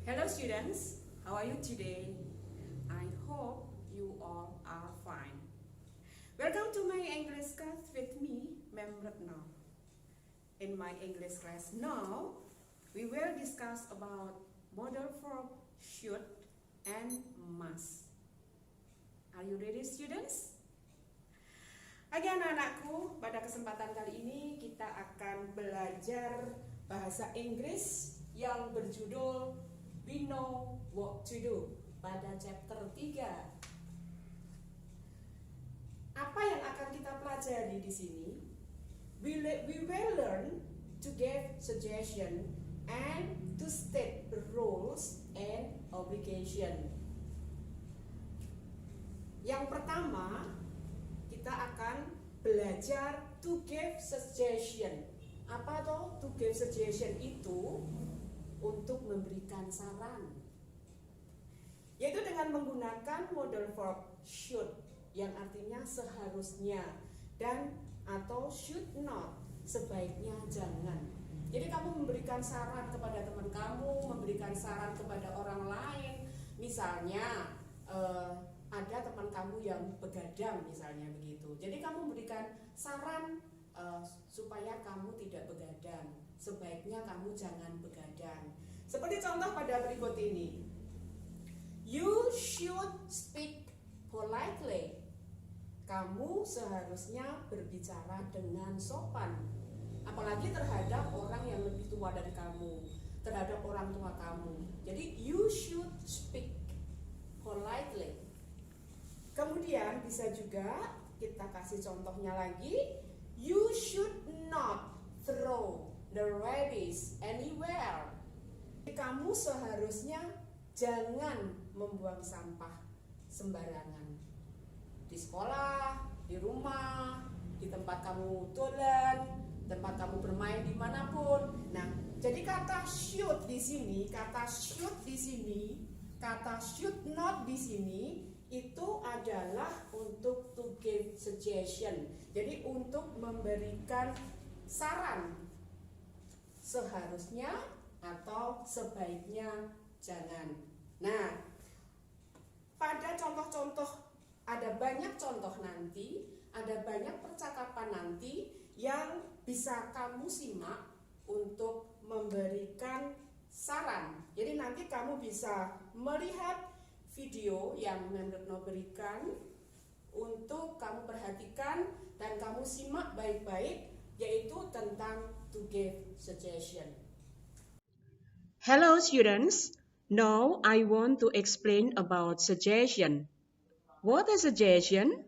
Hello students, how are you today? I hope you all are fine. Welcome to my English class with me, Mem Retno. In my English class now, we will discuss about modal verb should and must. Are you ready students? Oke anak-anakku, pada kesempatan kali ini kita akan belajar bahasa Inggris yang berjudul We Know What to Do pada chapter 3. Apa yang akan kita pelajari di sini? We will learn to give suggestion and to state rules and obligation. Yang pertama, kita akan belajar to give suggestion. Apa toh to give suggestion itu? Untuk memberikan saran, yaitu dengan menggunakan modal verb should yang artinya seharusnya dan atau should not sebaiknya jangan. Jadi kamu memberikan saran kepada teman kamu, memberikan saran kepada orang lain. Misalnya ada teman kamu yang begadang misalnya begitu. Jadi kamu memberikan saran supaya kamu tidak begadang. Sebaiknya kamu jangan begadang. Seperti contoh pada berikut ini. You should speak politely. Kamu seharusnya berbicara dengan sopan. Apalagi terhadap orang yang lebih tua dari kamu, terhadap orang tua kamu. Jadi you should speak politely. Kemudian bisa juga kita kasih contohnya lagi. You should not throw the rubbish anywhere. Kamu seharusnya jangan membuang sampah sembarangan. Di sekolah, di rumah, di tempat kamu dolan, tempat kamu bermain dimanapun. Nah, jadi kata should di sini, kata should di sini, kata should not di sini itu adalah untuk to give suggestion. Jadi untuk memberikan saran. Seharusnya atau sebaiknya jangan. Nah, pada contoh-contoh, ada banyak contoh nanti, ada banyak percakapan nanti yang bisa kamu simak untuk memberikan saran. Jadi nanti kamu bisa melihat video yang Mem Retno berikan untuk kamu perhatikan dan kamu simak baik-baik, yaitu tentang to give suggestion. Hello students, now I want to explain about suggestion. What is suggestion?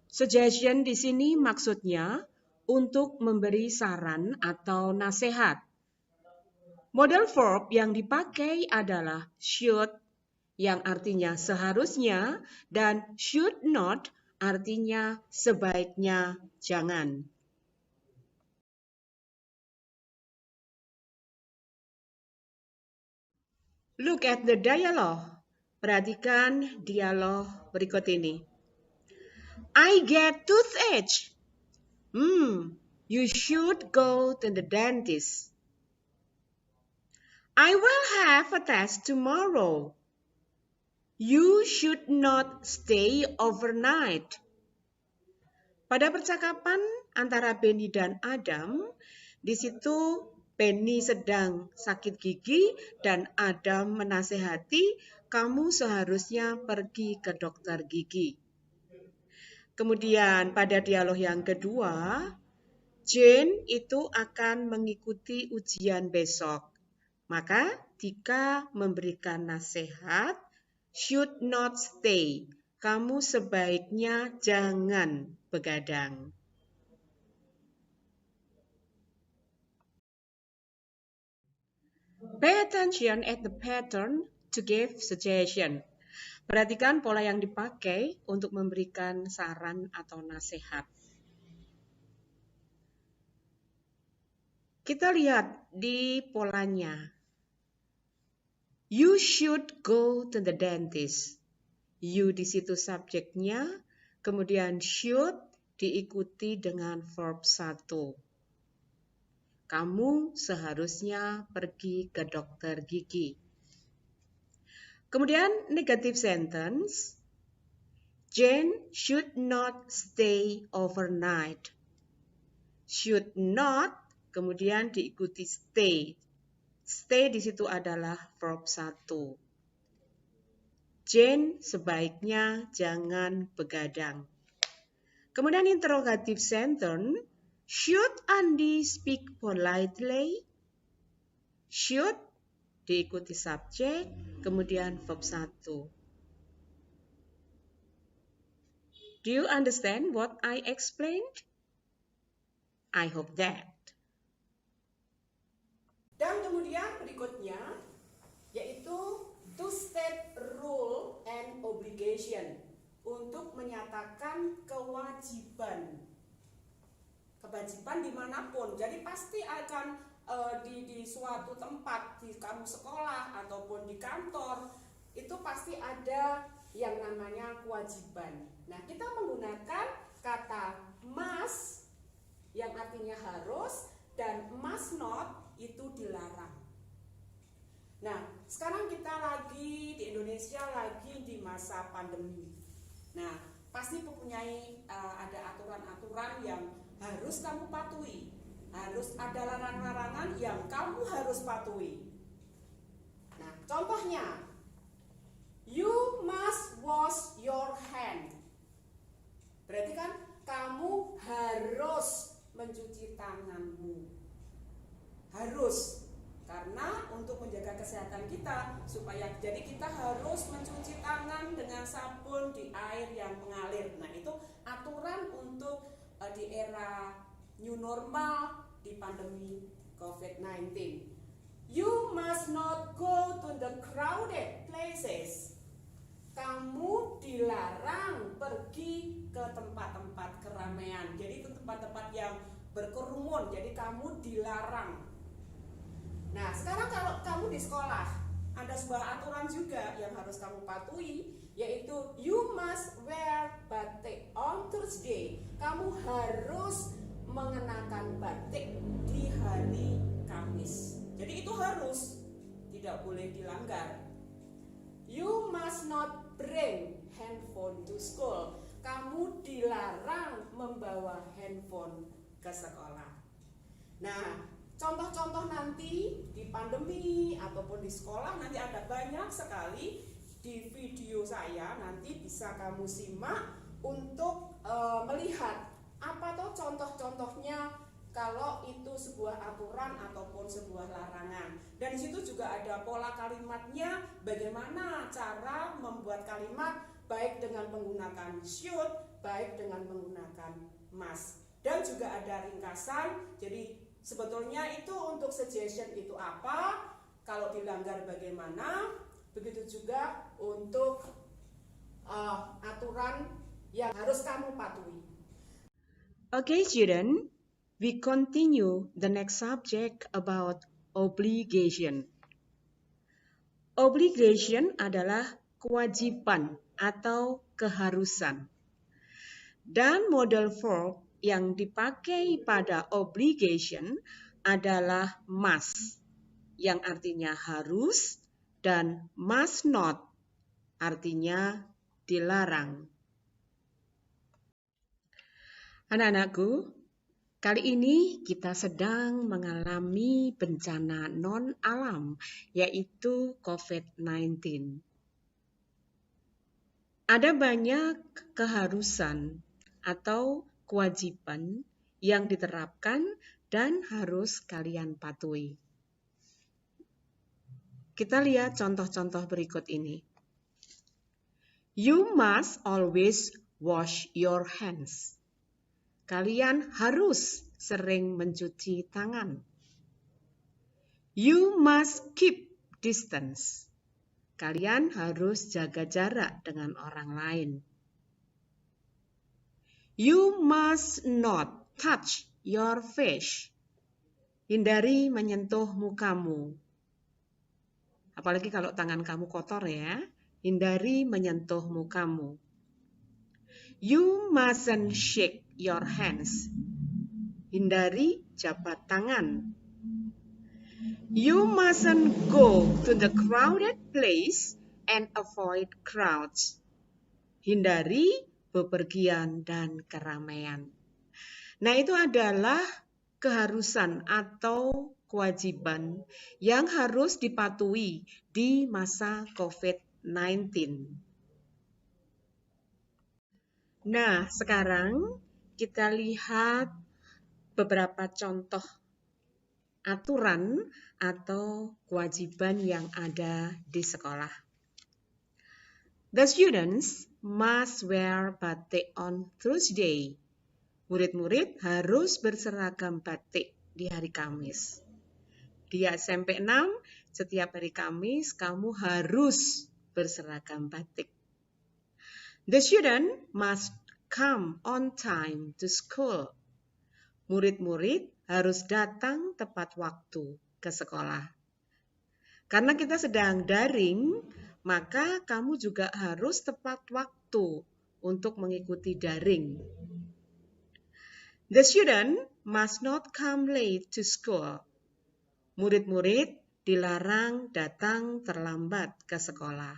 Suggestion di sini maksudnya untuk memberi saran atau nasihat. Modal verb yang dipakai adalah should yang artinya seharusnya dan should not artinya sebaiknya jangan. Look at the dialogue. Perhatikan dialog berikut ini. I get toothache. You should go to the dentist. I will have a test tomorrow. You should not stay overnight. Pada percakapan antara Benny dan Adam, di situ Benny sedang sakit gigi dan Adam menasehati kamu seharusnya pergi ke dokter gigi. Kemudian pada dialog yang kedua, Jane itu akan mengikuti ujian besok. Maka jika memberikan nasihat, should not stay. Kamu sebaiknya jangan begadang. Pay attention at the pattern to give suggestion. Perhatikan pola yang dipakai untuk memberikan saran atau nasihat. Kita lihat di polanya. You should go to the dentist. You di situ subjeknya, kemudian should diikuti dengan verb 1. Kamu seharusnya pergi ke dokter gigi. Kemudian negative sentence, Jane should not stay overnight. Should not, kemudian diikuti stay. Stay di situ adalah verb 1. Jane sebaiknya jangan begadang. Kemudian interrogative sentence, should Andi speak politely? Should diikuti subjek, kemudian verb 1. Do you understand what I explained? I hope that. Dan kemudian berikutnya yaitu to state rule and obligation, untuk menyatakan kewajiban dimanapun. Jadi pasti akan di suatu tempat, di kamu sekolah ataupun di kantor, itu pasti ada yang namanya kewajiban. Nah, kita menggunakan kata must yang artinya harus dan must not itu dilarang. Nah, sekarang kita lagi di Indonesia lagi di masa pandemi. Nah, pasti mempunyai ada aturan-aturan yang harus kamu patuhi. Harus ada larangan-larangan yang kamu harus patuhi. Nah, contohnya, you must wash your hand. Berarti kan kamu harus mencuci tanganmu. Harus. Karena untuk menjaga kesehatan kita, supaya jadi kita harus mencuci tangan dengan sabun di air yang mengalir. Nah, itu aturan untuk di era new normal di pandemi COVID-19. You must not go to the crowded places. Kamu dilarang pergi ke tempat-tempat keramaian. Jadi ke tempat-tempat yang berkerumun. Jadi kamu dilarang. Nah, sekarang kalau kamu di sekolah, ada sebuah aturan juga yang harus kamu patuhi, yaitu you must wear batik on Thursday. Kamu harus mengenakan batik di hari Kamis. Jadi itu harus, tidak boleh dilanggar. You must not bring handphone to school. Kamu dilarang membawa handphone ke sekolah. Nah, contoh-contoh nanti di pandemi ataupun di sekolah nanti ada banyak sekali di video saya, nanti bisa kamu simak untuk melihat apa tuh contoh-contohnya kalau itu sebuah aturan ataupun sebuah larangan. Dan di situ juga ada pola kalimatnya, bagaimana cara membuat kalimat baik dengan menggunakan should, baik dengan menggunakan must. Dan juga ada ringkasan, jadi sebetulnya itu untuk suggestion itu apa, kalau dilanggar bagaimana, begitu juga untuk aturan yang harus kamu patuhi. Okay, student, we continue the next subject about obligation. Obligation adalah kewajiban atau keharusan. Dan model verb yang dipakai pada obligation adalah must, yang artinya harus, dan must not, artinya dilarang. Anak-anakku, kali ini kita sedang mengalami bencana non-alam, yaitu COVID-19. Ada banyak keharusan atau kewajiban yang diterapkan dan harus kalian patuhi. Kita lihat contoh-contoh berikut ini. You must always wash your hands. Kalian harus sering mencuci tangan. You must keep distance. Kalian harus jaga jarak dengan orang lain. You must not touch your face. Hindari menyentuh mukamu. Apalagi kalau tangan kamu kotor ya. Hindari menyentuh mukamu. You mustn't shake your hands. Hindari jabat tangan. You mustn't go to the crowded place. and avoid crowds. Hindari bepergian dan keramaian. Nah, itu adalah keharusan atau kewajiban yang harus dipatuhi di masa COVID-19. Nah, sekarang kita lihat beberapa contoh aturan atau kewajiban yang ada di sekolah. The students must wear batik on Thursday. Murid-murid harus berseragam batik di hari Kamis. Di SMP 6, setiap hari Kamis kamu harus berseragam batik. The student must come on time to school. Murid-murid harus datang tepat waktu ke sekolah. Karena kita sedang daring, maka kamu juga harus tepat waktu untuk mengikuti daring. The student must not come late to school. Murid-murid dilarang datang terlambat ke sekolah.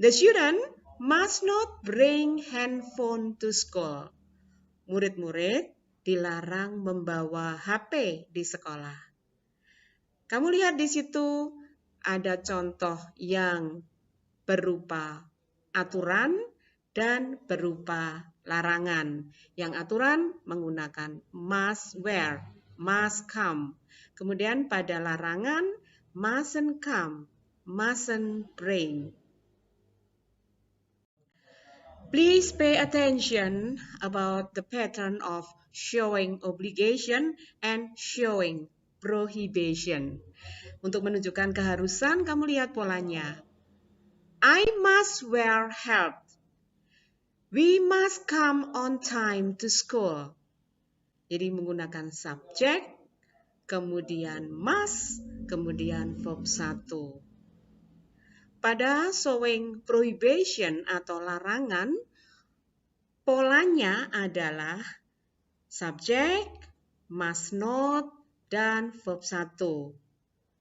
The student must not bring handphone to school. Murid-murid dilarang membawa HP di sekolah. Kamu lihat di situ ada contoh yang berupa aturan dan berupa larangan. Yang aturan menggunakan must wear, must come. Kemudian pada larangan mustn't come, mustn't bring. Please pay attention about the pattern of showing obligation and showing prohibition. Untuk menunjukkan keharusan, kamu lihat polanya. I must wear hat. We must come on time to school. Jadi menggunakan subjek, kemudian must, kemudian verb 1. Pada showing prohibition atau larangan, polanya adalah subjek, must not, dan verb 1.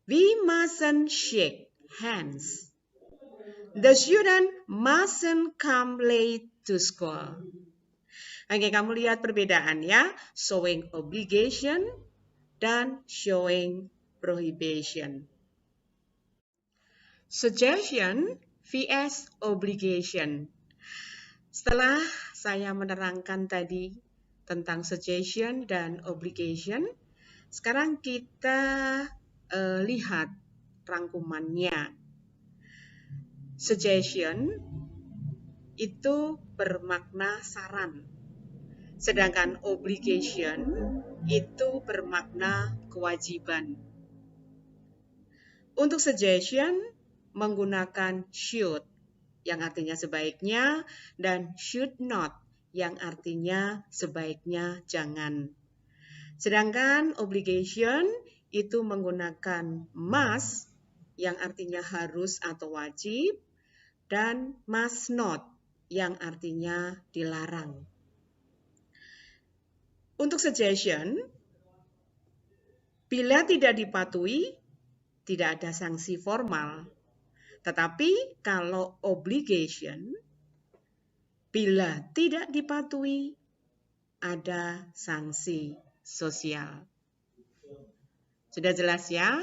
We mustn't shake hands. The student mustn't come late to school. Oke, kamu lihat perbedaan ya, showing obligation dan showing prohibition. Suggestion vs obligation. Setelah saya menerangkan tadi tentang suggestion dan obligation, sekarang kita lihat rangkumannya. Suggestion itu bermakna saran, sedangkan obligation itu bermakna kewajiban. Untuk suggestion menggunakan should yang artinya sebaiknya dan should not yang artinya sebaiknya jangan. Sedangkan obligation itu menggunakan must yang artinya harus atau wajib dan must not yang artinya dilarang. Untuk suggestion, bila tidak dipatuhi, tidak ada sanksi formal. Tetapi kalau obligation, bila tidak dipatuhi, ada sanksi sosial. Sudah jelas ya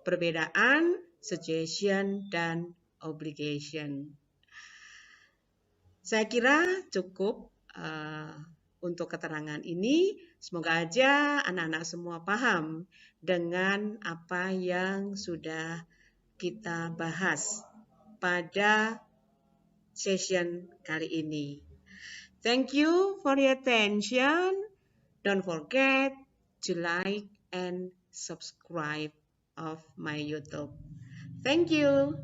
perbedaan suggestion dan obligation. Saya kira cukup untuk keterangan ini. Semoga aja anak-anak semua paham dengan apa yang sudah kita bahas pada session kali ini. Thank you for your attention. Don't forget to like and subscribe of my YouTube. Thank you.